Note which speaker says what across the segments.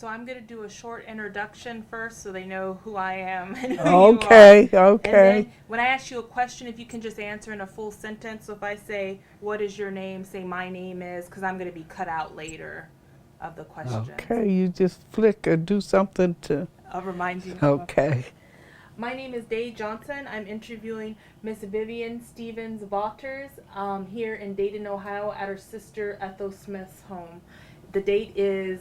Speaker 1: So I'm going to do a short introduction first so they know who I am and who
Speaker 2: Okay,
Speaker 1: you are.
Speaker 2: okay.
Speaker 1: And then when I ask you a question, if you can just answer in a full sentence. So if I say, what is your name? Say, my name is, because I'm going to be cut out later of the questions.
Speaker 2: Okay, you just flick or do something to.
Speaker 1: I'll remind you.
Speaker 2: Okay.
Speaker 1: My name is Day Johnson. I'm interviewing Miss Vivian Stevens Vaughters here in Dayton, Ohio at her sister Ethel Smith's home. The date is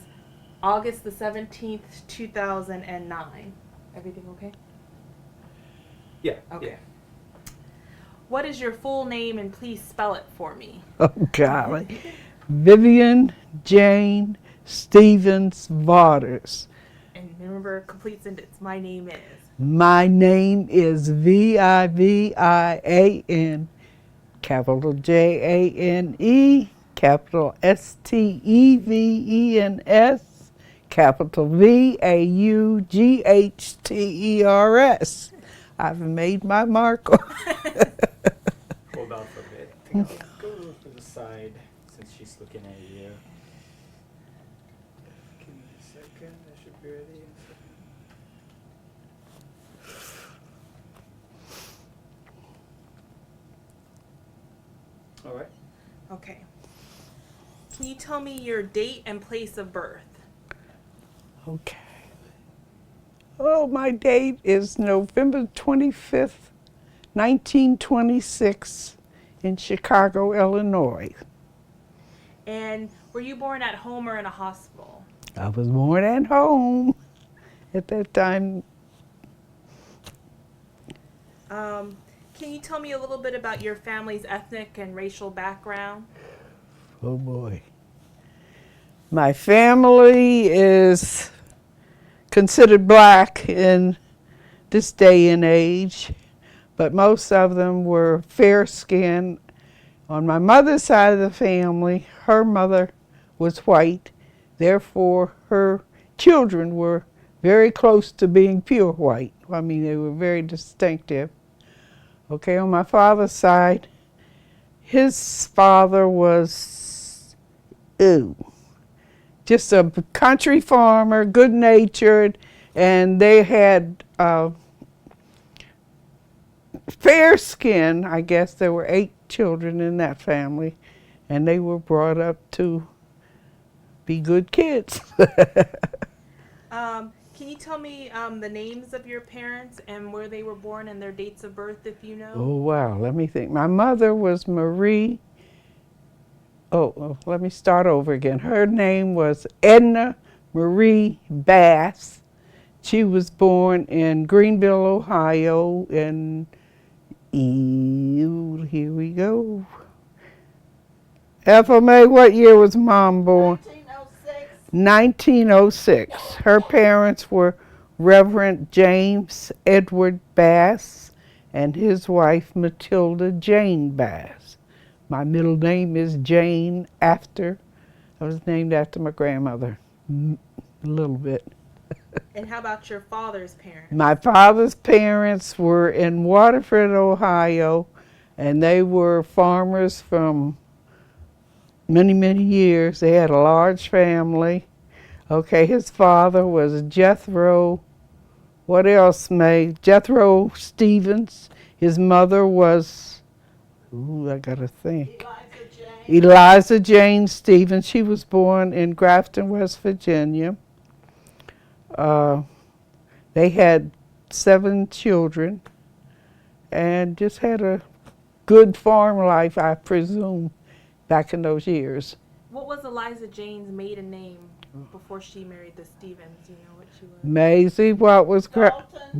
Speaker 1: August the 17th, 2009. Everything okay?
Speaker 3: Yeah.
Speaker 1: Okay.
Speaker 3: Yeah.
Speaker 1: What is your full name, and please spell it for me?
Speaker 2: Oh, golly. Vivian Jane Stevens Vaughters.
Speaker 1: And remember, complete sentence. My name is.
Speaker 2: My name is Vivian, capital Jane, capital Stevens, capital Vaughtters. I've made my mark.
Speaker 3: Hold on for a bit. I think I'll go to the side since she's looking at you. Give me a second. I should be ready in a second. All right.
Speaker 1: Okay. Can you tell me your date and place of birth?
Speaker 2: Okay. Oh, my date is November 25th, 1926 in Chicago, Illinois.
Speaker 1: And were you born at home or in a hospital?
Speaker 2: I was born at home at that time.
Speaker 1: Can you tell me a little bit about your family's ethnic and racial background?
Speaker 2: Oh boy. My family is considered black in this day and age, but most of them were fair-skinned. On my mother's side of the family, her mother was white, therefore her children were very close to being pure white. I mean, they were very distinctive. Okay, on my father's side, his father was, just a country farmer, good-natured, and they had fair skin. I guess there were 8 children in that family, and they were brought up to be good kids.
Speaker 1: Can you tell me the names of your parents and where they were born and their dates of birth, if you know?
Speaker 2: Oh, wow. Let me think. My mother was Marie. Let me start over again. Her name was Edna Marie Bass. She was born in Greenville, Ohio, and here we go. Ethel May, what year was Mom born? 1906. Her parents were Reverend James Edward Bass and his wife Matilda Jane Bass. My middle name is Jane I was named after my grandmother, a little bit.
Speaker 1: And how about your father's parents?
Speaker 2: My father's parents were in Waterford, Ohio, and they were farmers from many, many years. They had a large family. Okay, his father was Jethro, what else, May? Jethro Stevens. His mother was, I gotta think. Eliza Jane Stevens. She was born in Grafton, West Virginia. They had 7 children and just had a good farm life, I presume, back in those years.
Speaker 1: What was Eliza Jane's maiden name before she married the Stevens? Do you know what she was?
Speaker 2: Maisie, what was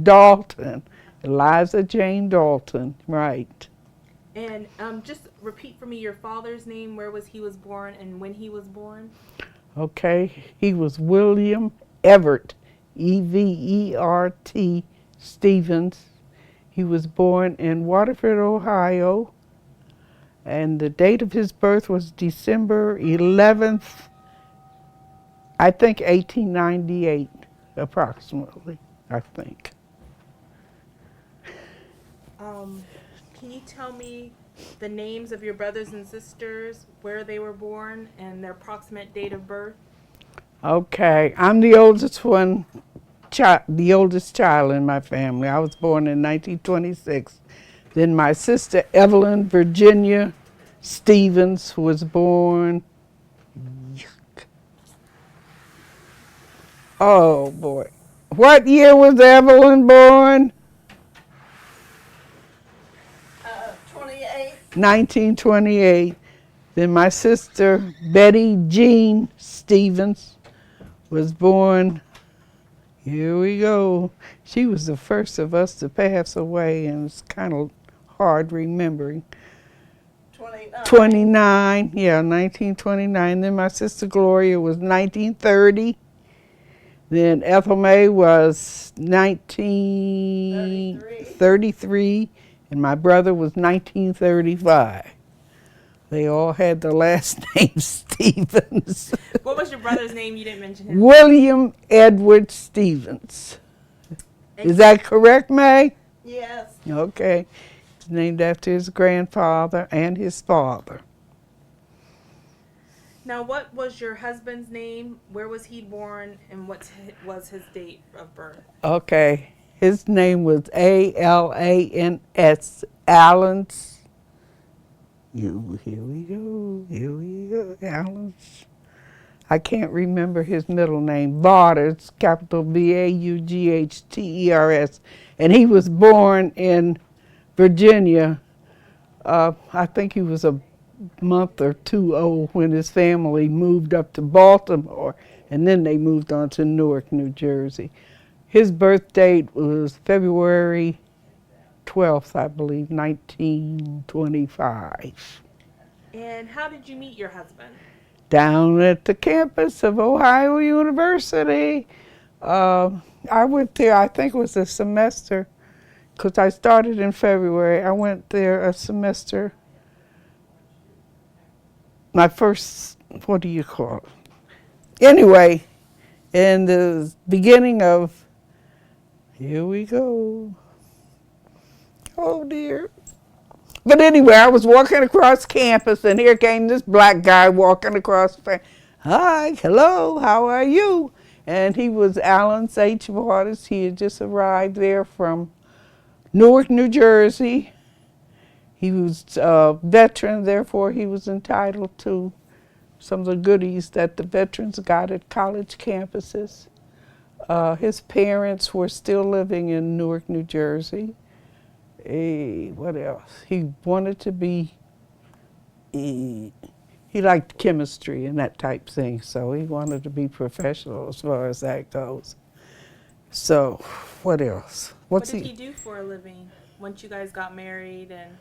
Speaker 2: Dalton. Eliza Jane Dalton, right.
Speaker 1: And just repeat for me your father's name, where he was born, and when he was born.
Speaker 2: Okay, he was William Evert, Evert Stevens. He was born in Waterford, Ohio, and the date of his birth was December 11th, I think 1898, approximately, I think.
Speaker 1: Can you tell me the names of your brothers and sisters, where they were born, and their approximate date of birth?
Speaker 2: Okay, I'm the oldest one, the oldest child in my family. I was born in 1926. Then my sister Evelyn Virginia Stevens was born. Oh boy. What year was Evelyn born?
Speaker 4: 28.
Speaker 2: 1928. Then my sister Betty Jean Stevens was born. Here we go. She was the first of us to pass away, and it's kind of hard remembering. 29, yeah, 1929. Then my sister Gloria was 1930. Then Ethel May was 1933, and my brother was 1935. They all had the last name Stevens.
Speaker 1: What was your brother's name? You didn't mention his
Speaker 2: William Edward Stevens. Is that correct, May?
Speaker 4: Yes.
Speaker 2: Okay. It's named after his grandfather and his father.
Speaker 1: Now, what was your husband's name? Where was he born? And what was his date of birth?
Speaker 2: Okay. His name was Alans. Alans. Here we go. Alans. I can't remember his middle name. Vaughters, capital Baughtters. And he was born in Virginia. I think he was a month or two old when his family moved up to Baltimore, and then they moved on to Newark, New Jersey. His birth date was February 12th, I believe, 1925.
Speaker 1: And how did you meet your husband?
Speaker 2: Down at the campus of Ohio University. I went there, I think it was a semester, because I started in February. I went there a semester. My first, what do you call it? Anyway, in the beginning of, here we go. Oh dear. But anyway, I was walking across campus, and here came this black guy walking across. Hi, hello, how are you? And he was Alan H. Vaughters. He had just arrived there from Newark, New Jersey. He was a veteran, therefore he was entitled to some of the goodies that the veterans got at college campuses. His parents were still living in Newark, New Jersey. What else? He wanted to be, he liked chemistry and that type thing, so he wanted to be professional as far as that goes. So, what else?
Speaker 1: What did he do for a living once you guys got married? And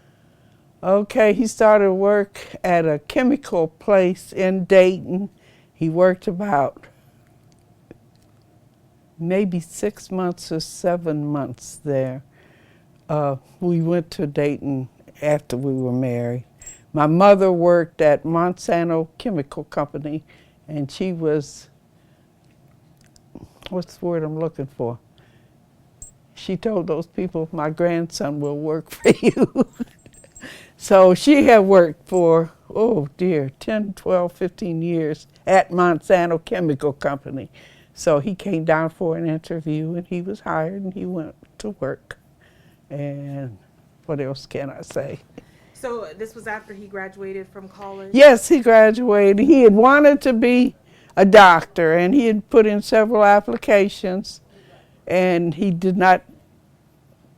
Speaker 2: okay, he started work at a chemical place in Dayton. He worked about maybe 6 months or 7 months there. We went to Dayton after we were married. My mother worked at Monsanto Chemical Company, and she was, what's the word I'm looking for? She told those people, my grandson will work for you. So she had worked for, 10, 12, 15 years at Monsanto Chemical Company. So he came down for an interview, and he was hired, and he went to work. And what else can I say?
Speaker 1: so this was after he graduated from college?
Speaker 2: Yes, he graduated. He had wanted to be a doctor, and he had put in several applications, and he did not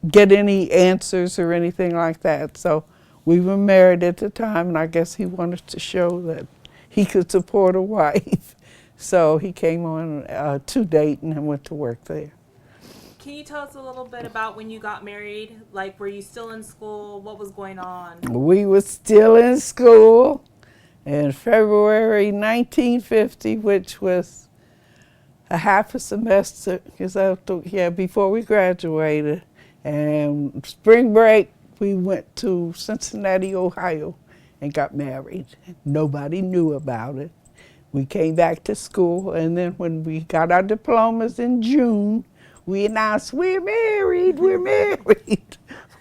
Speaker 2: get any answers or anything like that. So we were married at the time, and I guess he wanted to show that he could support a wife. So he came on to Dayton and went to work there.
Speaker 1: Can you tell us a little bit about when you got married? Like, were you still in school? What was going on?
Speaker 2: We were still in school in February 1950, which was a half a semester, before we graduated. And spring break, we went to Cincinnati, Ohio, and got married. Nobody knew about it. We came back to school, and then when we got our diplomas in June, we announced, we're married.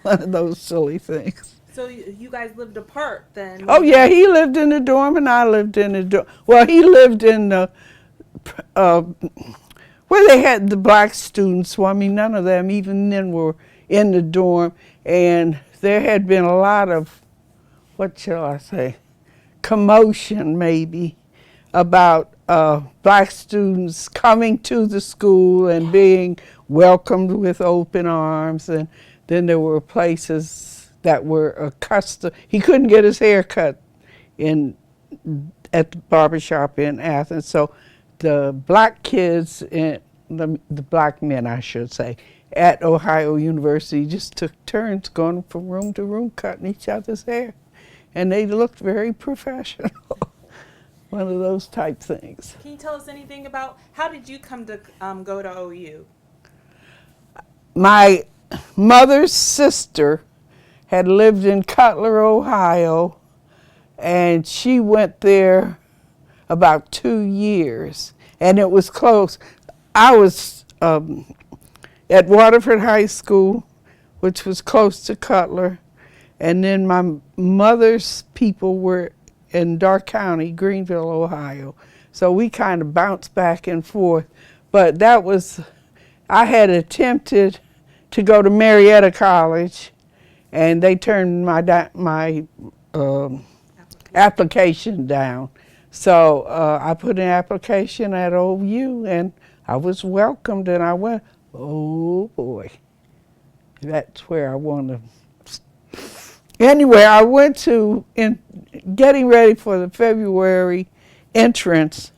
Speaker 2: One of those silly things.
Speaker 1: So you guys lived apart then?
Speaker 2: Oh yeah, he lived in the dorm and I lived in the dorm. Well, he lived in the uh, where they had the black students. Well, I mean, none of them even then were in the dorm, and there had been a lot of, what shall I say, commotion maybe about black students coming to the school and being welcomed with open arms. And then there were places that were accustomed. He couldn't get his hair cut at the barbershop in Athens. So the black kids, and the black men, I should say, at Ohio University just took turns going from room to room cutting each other's hair. And they looked very professional. One of those type things.
Speaker 1: Can you tell us anything about how did you come to go to OU?
Speaker 2: My mother's sister had lived in Cutler, Ohio, and she went there about 2 years, and it was close. I was at Waterford High School, which was close to Cutler, and then my mother's people were in Dark County, Greenville, Ohio. So we kind of bounced back and forth. But that was, I had attempted to go to Marietta College, and they turned my application down. So I put an application at OU, and I was welcomed, and I went, oh boy, that's where I want to. Anyway, I went to, in getting ready for the February entrance,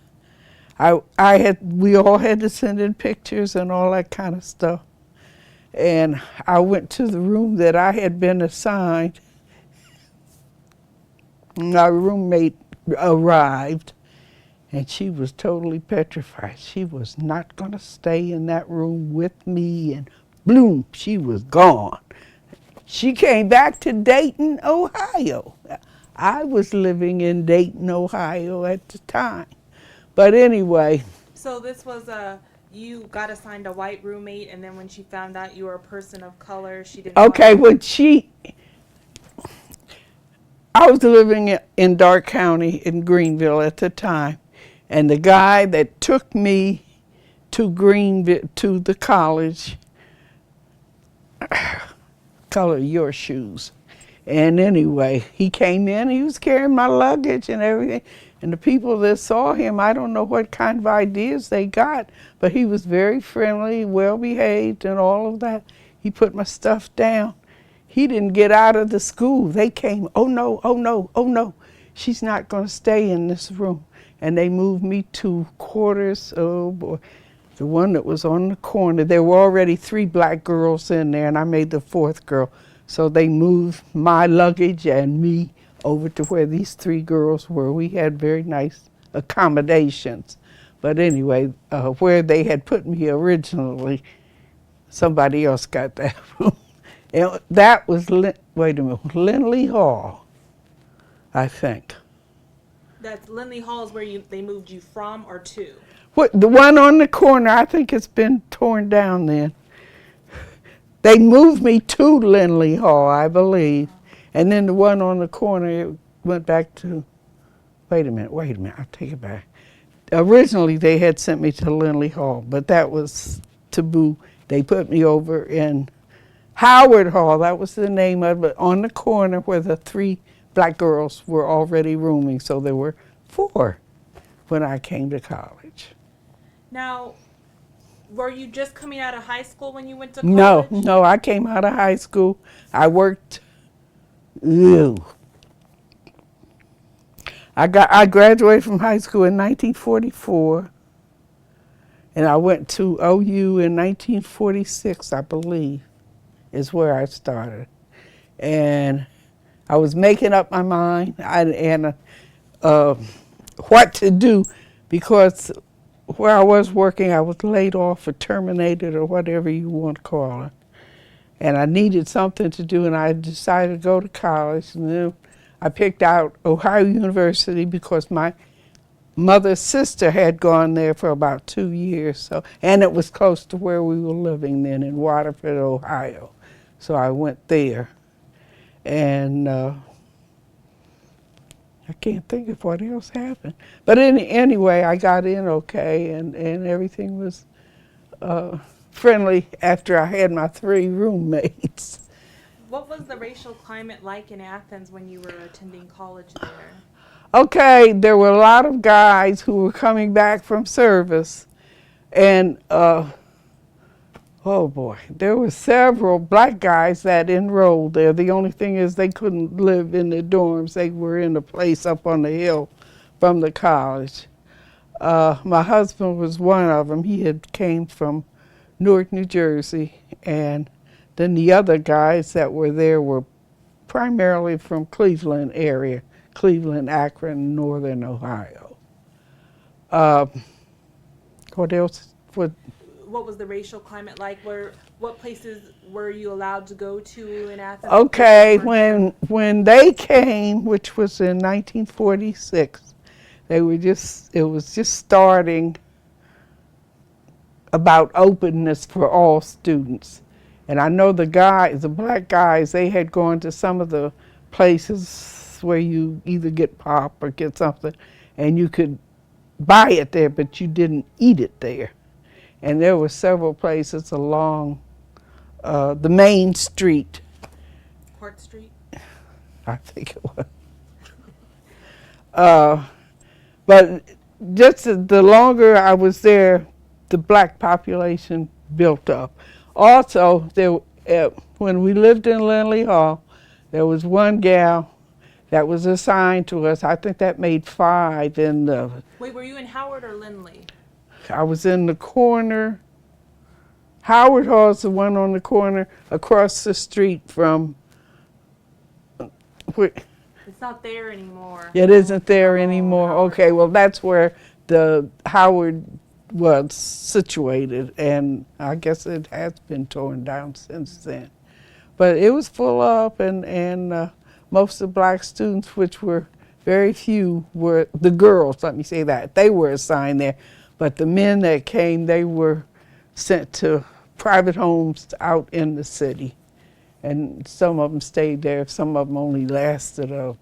Speaker 2: we all had to send in pictures and all that kind of stuff. And I went to the room that I had been assigned. My roommate arrived, and she was totally petrified. She was not going to stay in that room with me, and bloom, she was gone. She came back to Dayton, Ohio. I was living in Dayton, Ohio at the time. But anyway.
Speaker 1: So this was you got assigned a white roommate, and then when she found out you were a person of color, she didn't.
Speaker 2: Okay, I was living in Dark County in Greenville at the time, and the guy that took me to Greenville, to the college, color your shoes. And anyway, he came in, he was carrying my luggage and everything. And the people that saw him, I don't know what kind of ideas they got, but he was very friendly, well behaved and all of that. He put my stuff down. He didn't get out of the school. They came, oh no, oh no, oh no. She's not going to stay in this room. And they moved me to quarters, oh boy. The one that was on the corner, there were already 3 black girls in there, and I made the 4th girl. So they moved my luggage and me over to where these 3 girls were. We had very nice accommodations. But anyway, where they had put me originally, somebody else got that room. And that was, wait a minute, Lindley Hall, I think.
Speaker 1: That's Lindley Hall is where they moved you from or to?
Speaker 2: What, the one on the corner, I think it's been torn down then. They moved me to Lindley Hall, I believe. And then the one on the corner, it went back to, wait a minute, I'll take it back. Originally, they had sent me to Lindley Hall, but that was taboo. They put me over in Howard Hall, that was the name of it, on the corner where the 3 black girls were already rooming. So there were 4 when I came to college.
Speaker 1: Now, were you just coming out of high school when you went to college?
Speaker 2: No, I came out of high school. I worked, I graduated from high school in 1944, and I went to OU in 1946, I believe, is where I started. And I was making up my mind what to do, because where I was working, I was laid off or terminated or whatever you want to call it. And I needed something to do, and I decided to go to college. And then I picked out Ohio University because my mother's sister had gone there for about 2 years. So, and it was close to where we were living then in Waterford, Ohio. So I went there. And I I can't think of what else happened. But anyway, I got in okay, and everything was friendly after I had my 3 roommates.
Speaker 1: What was the racial climate like in Athens when you were attending college there?
Speaker 2: Okay, there were a lot of guys who were coming back from service, and oh boy, there were several black guys that enrolled there. The only thing is they couldn't live in the dorms. They were in a place up on the hill from the college. My husband was one of them. He had came from Newark, New Jersey, and then the other guys that were there were primarily from Cleveland area, Cleveland, Akron, Northern Ohio. What else?
Speaker 1: What was the racial climate like? What places were you allowed to go to in Athens?
Speaker 2: Okay, when they came, which was in 1946, it was just starting about openness for all students. And I know the black guys, they had gone to some of the places where you either get pop or get something, and you could buy it there, but you didn't eat it there. And there were several places along the main street.
Speaker 1: Court Street?
Speaker 2: I think it was. But just the longer I was there, the black population built up. Also, when we lived in Lindley Hall, there was one gal that was assigned to us. I think that made 5 in the...
Speaker 1: Wait, were you in Howard or Lindley?
Speaker 2: I was in the corner. Howard Hall's the one on the corner across the street from...
Speaker 1: It's not there anymore.
Speaker 2: It isn't there anymore. Okay, well, that's where the Howard was situated, and I guess it has been torn down since then. But it was full up, and most of the black students, which were very few, were the girls, let me say that. They were assigned there. But the men that came, they were sent to private homes out in the city. And some of them stayed there. Some of them only lasted a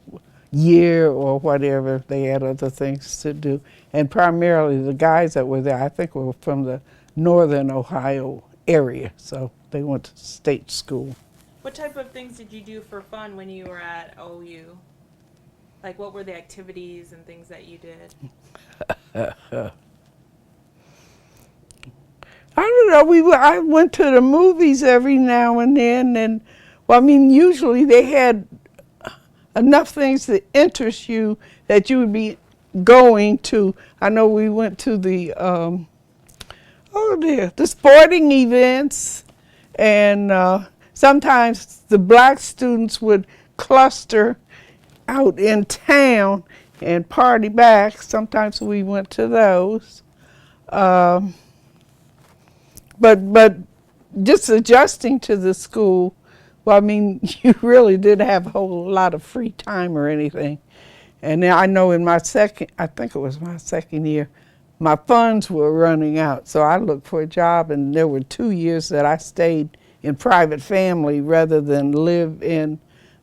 Speaker 2: year or whatever. They had other things to do. And primarily the guys that were there, I think, were from the Northern Ohio area. So they went to state school.
Speaker 1: What type of things did you do for fun when you were at OU? Like, what were the activities and things that you did?
Speaker 2: I don't know. I went to the movies every now and then, and well, I mean, usually they had enough things that interest you that you would be going to. I know we went to the sporting events, and sometimes the black students would cluster out in town and party back. Sometimes we went to those. But just adjusting to the school, well, I mean, you really didn't have a whole lot of free time or anything. And I know in I think it was my second year, my funds were running out. So I looked for a job, and there were 2 years that I stayed in private family rather than live in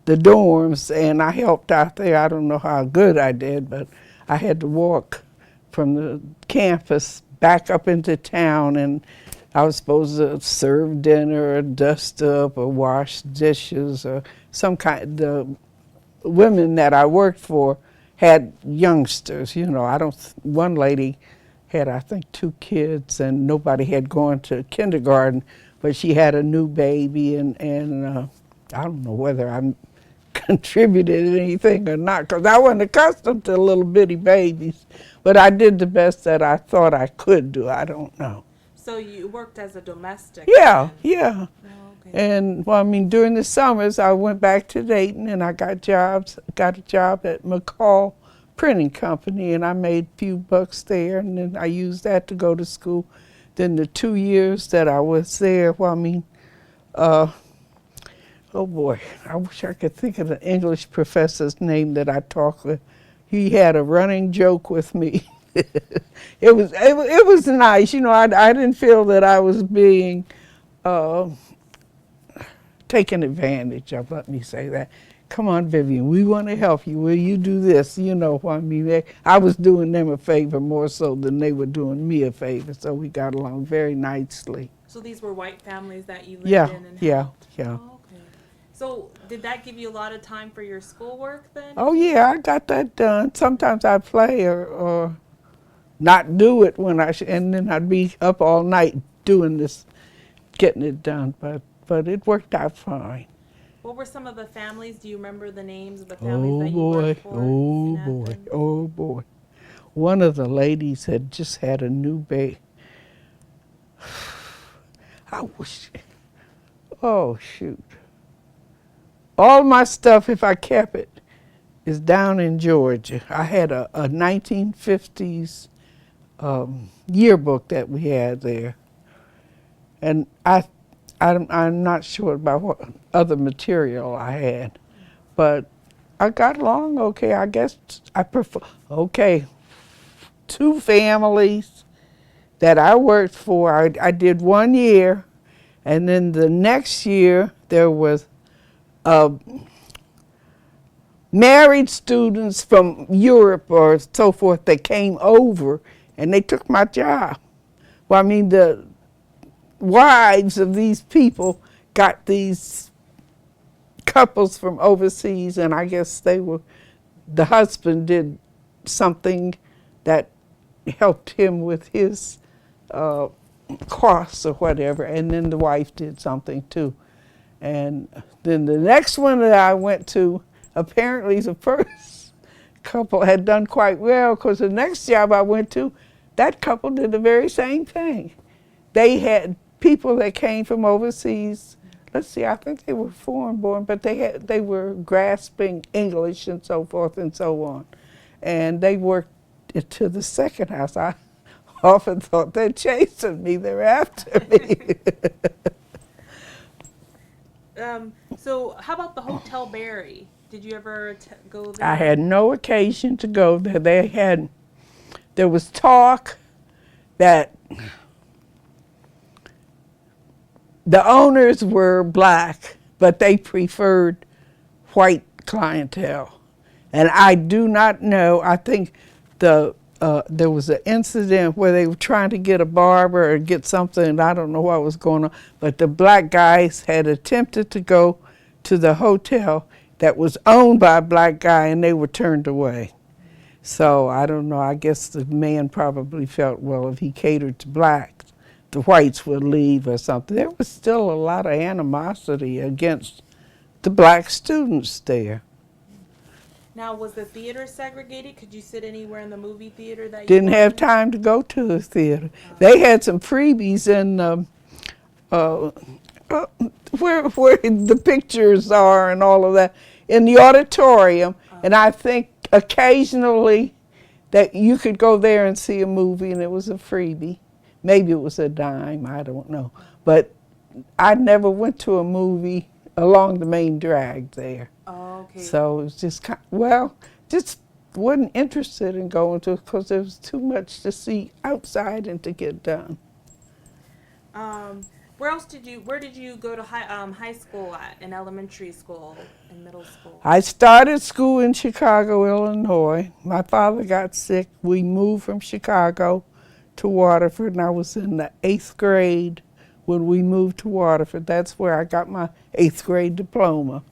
Speaker 2: the dorms. And I helped out there. I don't know how good I did, but I had to walk from the campus back up into town, and I was supposed to serve dinner or dust up or wash dishes or some kind. The women that I worked for had youngsters, one lady had, I think, 2 kids, and nobody had gone to kindergarten, but she had a new baby, and I don't know whether I contributed anything or not, because I wasn't accustomed to little bitty babies, but I did the best that I thought I could do. I don't know.
Speaker 1: So you worked as a domestic?
Speaker 2: Yeah.
Speaker 1: Oh, okay.
Speaker 2: And well, I mean, during the summers, I went back to Dayton, and I got a job at McCall Printing Company, and I made a few bucks there, and then I used that to go to school. Then the 2 years that I was there, well, I mean, oh boy, I wish I could think of the English professor's name that I talked with. He had a running joke with me. It was nice, I didn't feel that I was being taken advantage of, let me say that, come on, Vivian, we want to help you. Will you do this? You know what I mean? I was doing them a favor more so than they were doing me a favor, so we got along very nicely.
Speaker 1: So these were white families that you lived
Speaker 2: Yeah,
Speaker 1: in and
Speaker 2: yeah,
Speaker 1: helped?
Speaker 2: yeah.
Speaker 1: Oh, okay. So did that give you a lot of time for your schoolwork then?
Speaker 2: Oh, yeah, I got that done. Sometimes I'd play or not do it when and then I'd be up all night doing this, getting it done, but it worked out fine.
Speaker 1: What were some of the families? Do you remember the names of the families that you
Speaker 2: boy,
Speaker 1: worked for?
Speaker 2: oh
Speaker 1: in
Speaker 2: boy,
Speaker 1: Athens?
Speaker 2: oh boy. One of the ladies had just had a new baby. I wish, oh shoot. All my stuff, if I kept it, is down in Georgia. I had a 1950s yearbook that we had there. And I'm not sure about what other material I had, but I got along okay. I guess I prefer, okay, 2 families that I worked for, I did 1 year, and then the next year there was married students from Europe or so forth that came over, and they took my job. Well, I mean, the wives of these people got these couples from overseas, and I guess the husband did something that helped him with his costs or whatever, and then the wife did something too. And then the next one that I went to, apparently the first couple had done quite well, because the next job I went to, that couple did the very same thing. They had people that came from overseas. Let's see, I think they were foreign born, but they were grasping English and so forth and so on. And they worked to the second house. I often thought they're chasing me, they're after me.
Speaker 1: So how about the Hotel Berry? Did you ever go there?
Speaker 2: I had no occasion to go there. There was talk that the owners were black, but they preferred white clientele. And I do not know, I think there was an incident where they were trying to get a barber or get something, and I don't know what was going on, but the black guys had attempted to go to the hotel that was owned by a black guy, and they were turned away. So I don't know, I guess the man probably felt, well, if he catered to blacks, the whites would leave or something. There was still a lot of animosity against the black students there.
Speaker 1: Now, was the theater segregated? Could you sit anywhere in the movie theater that you
Speaker 2: Didn't have
Speaker 1: wanted?
Speaker 2: time to go to the theater. They had some freebies in where the pictures are and all of that, in the auditorium, and I think occasionally that you could go there and see a movie and it was a freebie. Maybe it was a dime, I don't know. But I never went to a movie along the main drag there.
Speaker 1: Oh, okay.
Speaker 2: So it was just, just wasn't interested in going to it because there was too much to see outside and to get done.
Speaker 1: Where did you go to high school at, in elementary school and middle school?
Speaker 2: I started school in Chicago, Illinois. My father got sick. We moved from Chicago to Waterford, and I was in the 8th grade when we moved to Waterford. That's where I got my 8th grade diploma.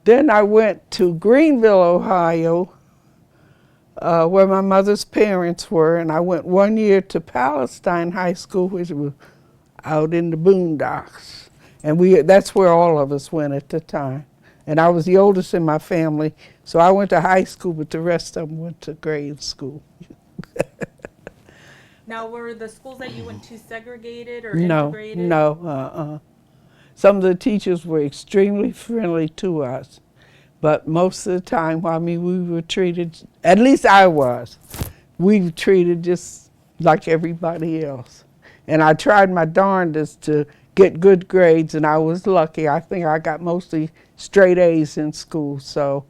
Speaker 2: Then I went to Greenville, Ohio, where my mother's parents were, and I went 1 year to Palestine High School, which was out in the boondocks. And that's where all of us went at the time. And I was the oldest in my family, so I went to high school, but the rest of them went to grade school.
Speaker 1: Now, were the schools that you went to segregated or
Speaker 2: No,
Speaker 1: integrated?
Speaker 2: no. Some of the teachers were extremely friendly to us, but most of the time, we were treated, at least I was, we were treated just like everybody else. And I tried my darndest to get good grades, and I was lucky. I think I got mostly straight A's in school, so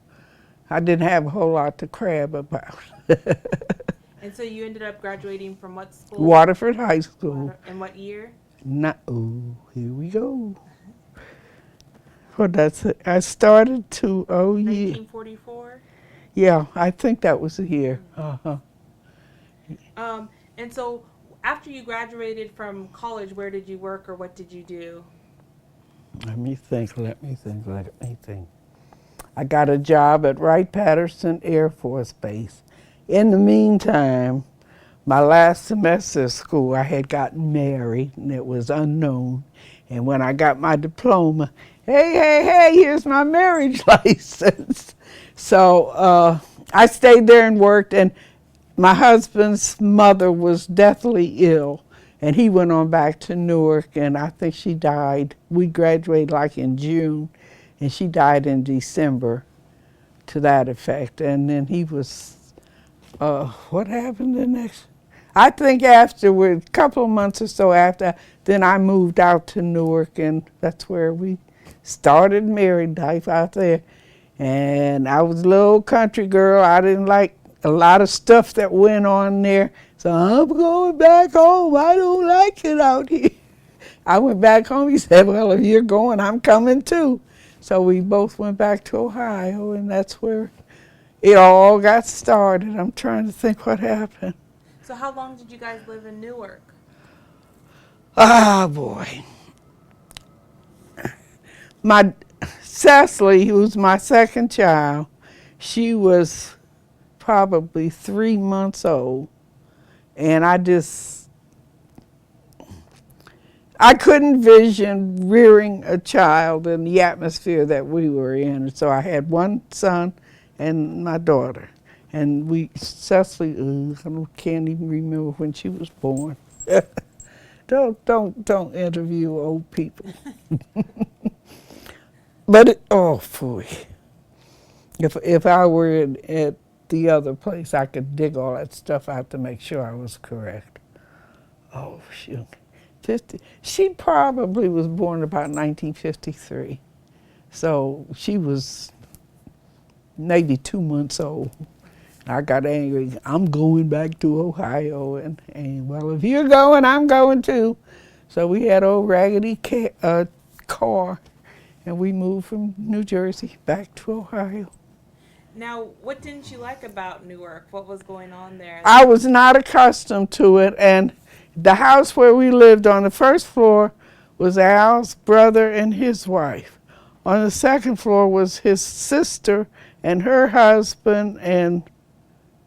Speaker 2: I didn't have a whole lot to crab about.
Speaker 1: And so you ended up graduating from what school?
Speaker 2: Waterford High School.
Speaker 1: In what year?
Speaker 2: Here we go. Well, that's it. I started to, oh, yeah.
Speaker 1: 1944.
Speaker 2: Yeah, I think that was the year. Uh-huh.
Speaker 1: And so after you graduated from college, where did you work or what did you do?
Speaker 2: Let me think. I got a job at Wright-Patterson Air Force Base. In the meantime, my last semester of school, I had gotten married, and it was unknown. And when I got my diploma, hey, here's my marriage license. So I stayed there and worked, and my husband's mother was deathly ill, and he went on back to Newark, and I think she died. We graduated like in June, and she died in December to that effect. And then he was, what happened the next? I think afterward, a couple of months or so after, then I moved out to Newark, and that's where we started married life out there. And I was a little country girl. I didn't like a lot of stuff that went on there. So I'm going back home. I don't like it out here. I went back home. He said, well, if you're going, I'm coming too. So we both went back to Ohio, and that's where it all got started. I'm trying to think what happened.
Speaker 1: So how long did you guys live in Newark?
Speaker 2: Ah, boy. My Cecily, who was my second child, she was probably 3 months old, and I couldn't vision rearing a child in the atmosphere that we were in. So I had one son and my daughter, and Cecily, I can't even remember when she was born. Don't interview old people. But oh boy, if I were at the other place, I could dig all that stuff out to make sure I was correct. Oh shoot, 50. She probably was born about 1953, so she was maybe 2 months old. I got angry. I'm going back to Ohio, and well, if you're going, I'm going too. So we had old raggedy car, and we moved from New Jersey back to Ohio.
Speaker 1: Now, what didn't you like about Newark? What was going on there?
Speaker 2: I was not accustomed to it, and the house where we lived on the first floor was Al's brother and his wife. On the second floor was his sister and her husband and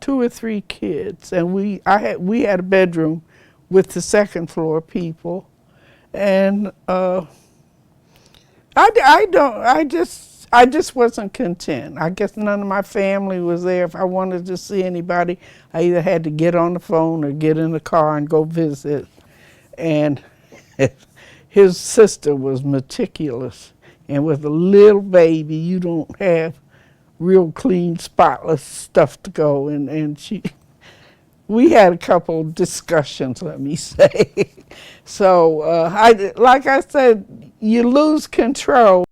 Speaker 2: 2 or 3 kids, and we had a bedroom with the second floor people, and I just wasn't content. I guess none of my family was there. If I wanted to see anybody, I either had to get on the phone or get in the car and go visit. And his sister was meticulous, and with a little baby, you don't have real clean, spotless stuff to go. And we had a couple discussions, let me say. So, like I said, you lose control.